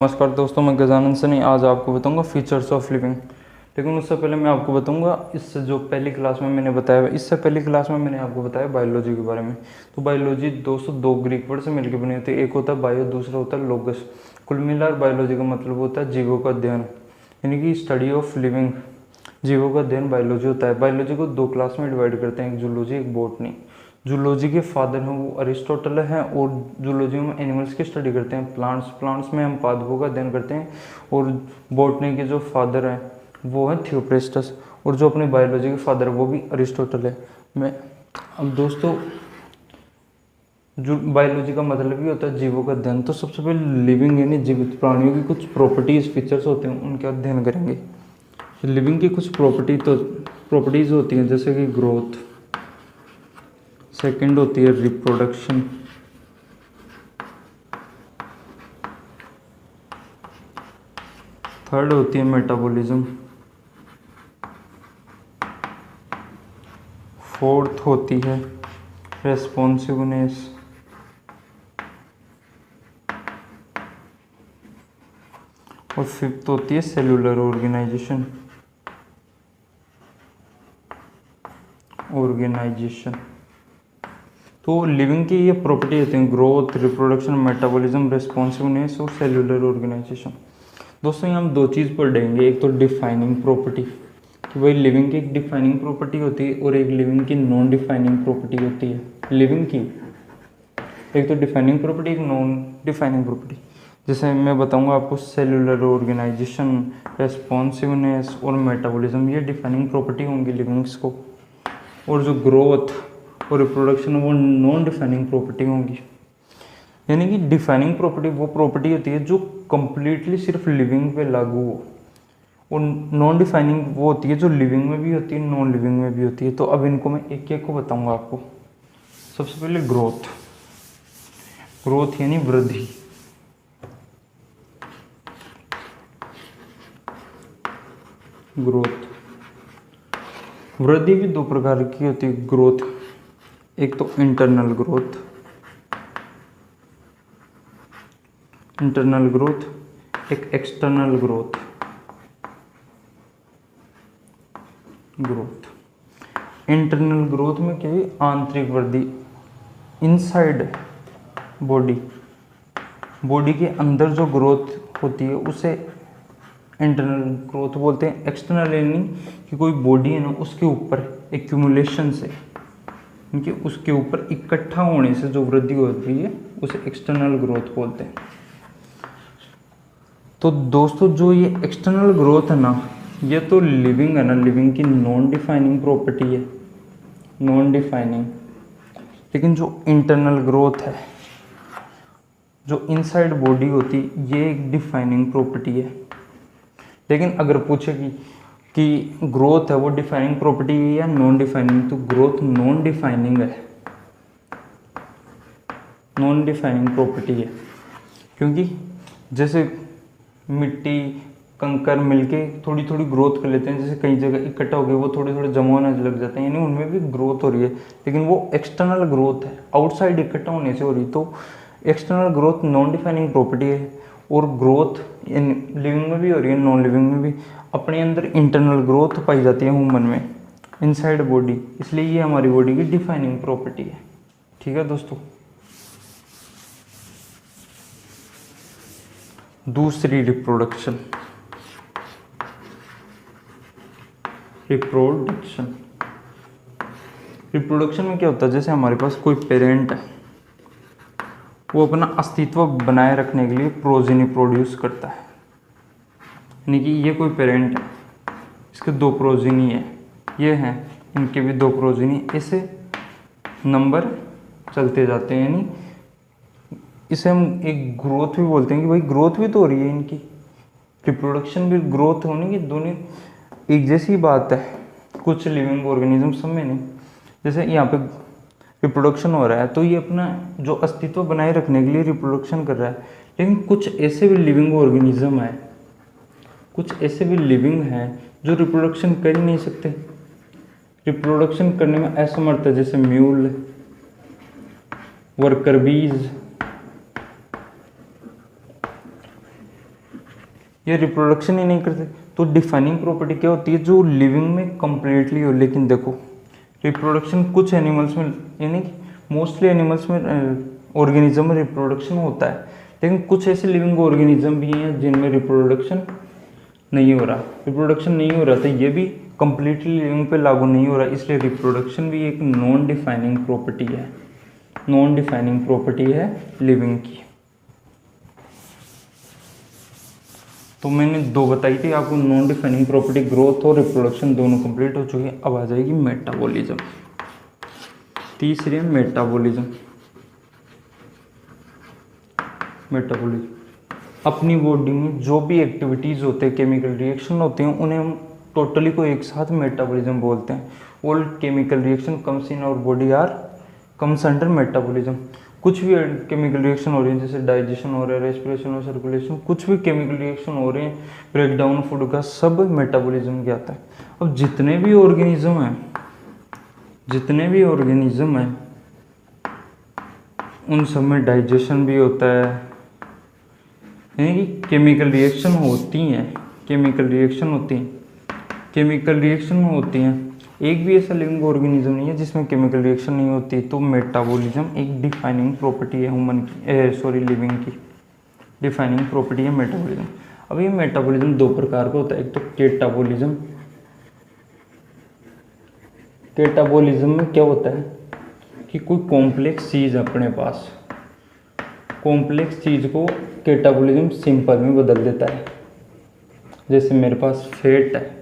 नमस्कार दोस्तों, मैं गजानन सनी आज आपको बताऊंगा फीचर्स ऑफ लिविंग। लेकिन उससे पहले मैं आपको बताऊंगा इससे जो पहली क्लास में मैंने बताया, इससे पहली क्लास में मैंने आपको बताया बायोलॉजी के बारे में। तो बायोलॉजी दोस्तों दो ग्रीक वर्ड से मिलकर बनी होती है, एक होता है बायो, दूसरा होता है लोगस। कुल मिलाकर बायोलॉजी का मतलब होता है जीवों का अध्ययन, यानी कि स्टडी ऑफ लिविंग। जीवों का अध्ययन बायोलॉजी होता है। बायोलॉजी को दो क्लास में डिवाइड करते हैं, एक जूलॉजी एक बॉटनी। जूलॉजी के फादर हैं वो अरिस्टोटल हैं, और जूलॉजी में एनिमल्स की स्टडी करते हैं, प्लांट्स में हम पादपों का अध्ययन करते हैं। और बॉटनी के जो फादर हैं वो हैं थियोप्रेस्टस, और जो अपने बायोलॉजी के फादर है वो भी अरिस्टोटल है। मैं अब दोस्तों जो बायोलॉजी का मतलब ही होता है जीवों का अध्ययन। तो सबसे पहले लिविंग यानी जीवित प्राणियों की कुछ प्रॉपर्टीज फीचर्स होते हैं, उनका अध्ययन करेंगे। लिविंग की कुछ प्रॉपर्टीज होती हैं, जैसे कि ग्रोथ, सेकंड होती है रिप्रोडक्शन, थर्ड होती है मेटाबॉलिज्म, फोर्थ होती है रेस्पॉन्सिवनेस, और फिफ्थ होती है सेलुलर ऑर्गेनाइजेशन। तो लिविंग की ये प्रॉपर्टी होती हैं, ग्रोथ, रिप्रोडक्शन, मेटाबॉलिज्म, रेस्पॉन्सिवनेस और सेलुलर ऑर्गेनाइजेशन। दोस्तों यहाँ हम दो चीज़ पढ़ेंगे, एक तो डिफाइनिंग प्रॉपर्टी कि भाई लिविंग की एक डिफाइनिंग प्रॉपर्टी होती है, और एक लिविंग की नॉन डिफाइनिंग प्रॉपर्टी होती है। लिविंग की एक तो डिफाइनिंग प्रॉपर्टी, एक नॉन डिफाइनिंग प्रॉपर्टी। जैसे मैं बताऊंगा आपको सेलुलर ऑर्गेनाइजेशन, रेस्पॉन्सिवनेस और मेटाबॉलिज्म, ये डिफाइनिंग प्रॉपर्टी होंगी लिविंग्स को। और जो ग्रोथ और रिप्रोडक्शन वो नॉन डिफाइनिंग प्रॉपर्टी होंगी। यानी कि डिफाइनिंग प्रॉपर्टी वो प्रॉपर्टी होती है जो कंप्लीटली सिर्फ लिविंग पे लागू हो, और नॉन डिफाइनिंग वो होती है जो लिविंग में भी होती है, नॉन लिविंग में भी होती है। तो अब इनको मैं एक एक को बताऊंगा आपको। सबसे पहले ग्रोथ यानी वृद्धि। वृद्धि भी दो प्रकार की होती है ग्रोथ, एक तो इंटरनल ग्रोथ, एक एक्सटर्नल ग्रोथ। इंटरनल ग्रोथ में क्या है, आंतरिक वृद्धि, इनसाइड बॉडी के अंदर जो ग्रोथ होती है उसे इंटरनल ग्रोथ बोलते हैं। एक्सटर्नल यानी कि कोई बॉडी है ना, उसके ऊपर एक्यूमुलेशन से, क्योंकि उसके ऊपर इकट्ठा होने से जो वृद्धि होती है उसे एक्सटर्नल ग्रोथ बोलते हैं। तो दोस्तों जो ये एक्सटर्नल ग्रोथ है ना, ये तो लिविंग है ना, लिविंग की नॉन डिफाइनिंग प्रॉपर्टी है, लेकिन जो इंटरनल ग्रोथ है, जो इनसाइड बॉडी होती है, ये एक डिफाइनिंग प्रॉपर्टी है। लेकिन अगर पूछे कि ग्रोथ है वो डिफाइनिंग प्रॉपर्टी है या नॉन डिफाइनिंग, तो ग्रोथ नॉन डिफाइनिंग प्रॉपर्टी है। क्योंकि जैसे मिट्टी कंकर मिलके थोड़ी थोड़ी ग्रोथ कर लेते हैं, जैसे कई जगह इकट्ठा हो गए वो थोड़े थोड़े जमा होने लग जाते हैं, यानी उनमें भी ग्रोथ हो रही है, लेकिन वो एक्सटर्नल ग्रोथ है, आउटसाइड इकट्ठा होने से हो रही। तो external growth non defining property है, और ग्रोथ इन लिविंग में भी हो रही है, नॉन लिविंग में भी। अपने अंदर इंटरनल ग्रोथ पाई जाती है ह्यूमन में, इनसाइड बॉडी, इसलिए ये हमारी बॉडी की डिफाइनिंग प्रॉपर्टी है। ठीक है दोस्तों। दूसरी रिप्रोडक्शन में क्या होता है, जैसे हमारे पास कोई पेरेंट है, वो अपना अस्तित्व बनाए रखने के लिए प्रोजेनी प्रोड्यूस करता है। यानी कि ये कोई पेरेंट है, इसके दो प्रोजेनी है, ये हैं, इनके भी दो प्रोजेनी, ऐसे नंबर चलते जाते हैं। यानी इसे हम एक ग्रोथ भी बोलते हैं कि भाई ग्रोथ भी तो हो रही है इनकी, रिप्रोडक्शन भी ग्रोथ होने की, दोनों एक जैसी बात है। कुछ लिविंग ऑर्गेनिज्म सब में नहीं, जैसे यहाँ पे रिप्रोडक्शन हो रहा है तो ये अपना जो अस्तित्व बनाए रखने के लिए रिप्रोडक्शन कर रहा है। लेकिन कुछ ऐसे भी लिविंग ऑर्गेनिज्म है, कुछ ऐसे भी लिविंग हैं जो रिप्रोडक्शन कर ही नहीं सकते, रिप्रोडक्शन करने में असमर्थ है, जैसे म्यूल, वर्कर बीज, ये रिप्रोडक्शन ही नहीं करते। तो डिफाइनिंग प्रॉपर्टी क्या होती है, जो लिविंग में कंप्लीटली हो। लेकिन देखो रिप्रोडक्शन कुछ एनिमल्स में, यानी मोस्टली एनिमल्स में, ऑर्गेनिज्म में रिप्रोडक्शन होता है, लेकिन कुछ ऐसे लिविंग ऑर्गेनिज्म भी हैं जिनमें रिप्रोडक्शन नहीं हो रहा। रिप्रोडक्शन नहीं हो रहा तो ये भी कंप्लीटली लिविंग पे लागू नहीं हो रहा, इसलिए रिप्रोडक्शन भी एक नॉन डिफाइनिंग प्रॉपर्टी है। नॉन डिफाइनिंग प्रॉपर्टी है लिविंग की। तो मैंने दो बताई थी आपको, नॉन डिफाइनिंग प्रॉपर्टी, ग्रोथ और रिप्रोडक्शन दोनों कंप्लीट हो चुकी है। अब आ जाएगी मेटाबॉलिज्म। तीसरी है मेटाबॉलिज्म। मेटाबॉलिज्म अपनी बॉडी में जो भी एक्टिविटीज़ होते हैं, केमिकल रिएक्शन होते हैं, उन्हें हम टोटली को एक साथ मेटाबॉलिज्म बोलते हैं। All chemical reaction comes in our body are comes under metabolism. कुछ भी केमिकल रिएक्शन हो रही है, जैसे डाइजेशन हो रहा है, रेस्पिरेशन और सर्कुलेशन, कुछ भी केमिकल रिएक्शन हो रहे हैं, ब्रेक डाउन फूड का, सब मेटाबॉलिज्म के आता है। अब जितने भी ऑर्गेनिज्म हैं उन सब में डाइजेशन भी होता है, यानी कि केमिकल रिएक्शन होती हैं। एक भी ऐसा लिविंग ऑर्गेनिज्म नहीं है जिसमें केमिकल रिएक्शन नहीं होती। तो मेटाबॉलिज्म एक डिफाइनिंग प्रॉपर्टी है लिविंग की। डिफाइनिंग प्रॉपर्टी है मेटाबॉलिज्म। अब ये मेटाबॉलिज्म दो प्रकार का होता है। एक तो कैटाबॉलिज्म। कैटाबॉलिज्म में क्या होता है कि कोई कॉम्प्लेक्स चीज़ अपने पास, कॉम्प्लेक्स चीज़ को कैटाबॉलिज्म सिंपल में बदल देता है। जैसे मेरे पास फैट है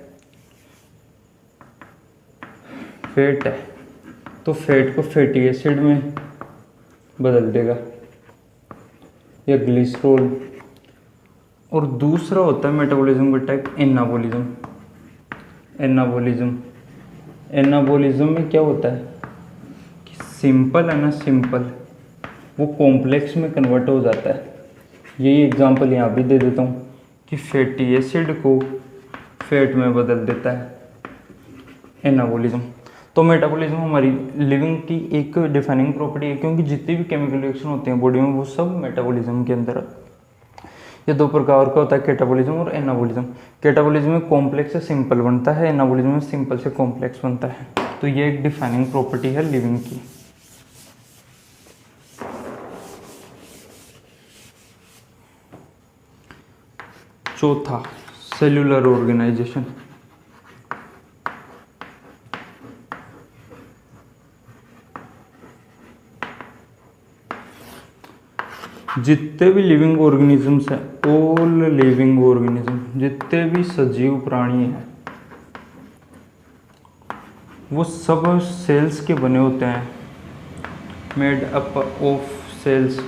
तो फैट को फैटी एसिड में बदल देगा, या ग्लिसरॉल। और दूसरा होता है मेटाबॉलिज्म का टाइप एनाबॉलिज्म में क्या होता है कि सिंपल वो कॉम्प्लेक्स में कन्वर्ट हो जाता है। यही एग्जांपल यहाँ भी दे देता हूँ कि फैटी एसिड को फैट में बदल देता है एनाबॉलिज्म। तो मेटाबॉलिज्म हमारी लिविंग की एक डिफाइनिंग प्रॉपर्टी है, क्योंकि जितनी भी केमिकल रिएक्शन होते हैं बॉडी में वो सब मेटाबॉलिज्म के अंदर है। ये दो प्रकार का होता है, कैटाबॉलिज्म और एनाबॉलिज्म। कैटाबॉलिज्म में कॉम्प्लेक्स से सिंपल बनता है, एनाबॉलिज्म में सिंपल से कॉम्प्लेक्स बनता है। तो ये एक डिफाइनिंग प्रॉपर्टी है लिविंग की। चौथा सेल्यूलर ऑर्गेनाइजेशन। जितने भी लिविंग ऑर्गेनिजम्स हैं, ऑल लिविंग ऑर्गेनिज्म, जितने भी सजीव प्राणी हैं, वो सब सेल्स के बने होते हैं, मेड अप ऑफ सेल्स।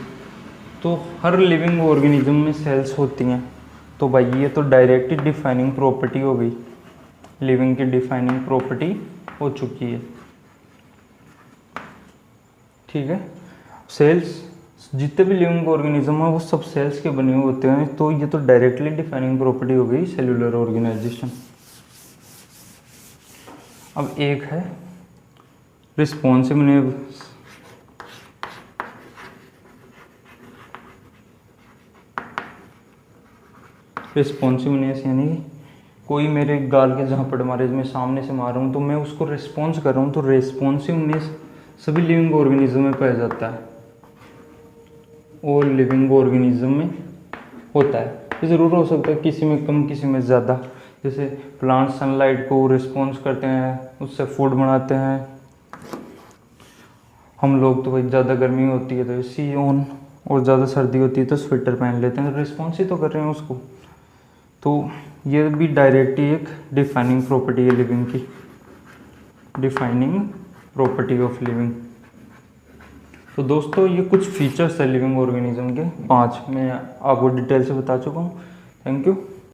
तो हर लिविंग ऑर्गेनिज्म में सेल्स होती हैं। तो भाई ये तो डायरेक्ट डिफाइनिंग प्रॉपर्टी हो गई, लिविंग की डिफाइनिंग प्रॉपर्टी हो चुकी है। ठीक है, सेल्स, जितने भी लिविंग ऑर्गेनिज्म है वो सब सेल्स के बने हुए होते हैं। तो ये तो डायरेक्टली डिफाइनिंग प्रॉपर्टी हो गई सेल्यूलर ऑर्गेनाइजेशन। अब एक है रिस्पॉन्सिवनेस। रिस्पॉन्सिवनेस यानी कोई मेरे गाल के जहाँ पड़ मारे, मैं सामने से मार रहा हूँ तो मैं उसको रिस्पॉन्स कर रहा हूँ। तो रिस्पॉन्सिवनेस सभी लिविंग ऑर्गेनिज्म में पाया जाता है, और लिविंग ऑर्गेनिज्म में होता है। ये ज़रूर हो सकता है किसी में कम किसी में ज़्यादा। जैसे प्लांट सनलाइट को रिस्पॉन्स करते हैं, उससे फूड बनाते हैं। हम लोग तो भाई ज़्यादा गर्मी होती है तो एसी ऑन, और ज़्यादा सर्दी होती है तो स्वेटर पहन लेते हैं, तो रिस्पॉन्स ही तो कर रहे हैं उसको। तो ये भी डायरेक्टली एक डिफाइनिंग प्रॉपर्टी है लिविंग की, डिफाइनिंग प्रॉपर्टी ऑफ लिविंग। तो दोस्तों ये कुछ फीचर्स है लिविंग ऑर्गेनिज्म के 5, मैं आपको डिटेल से बता चुका हूँ। Thank you.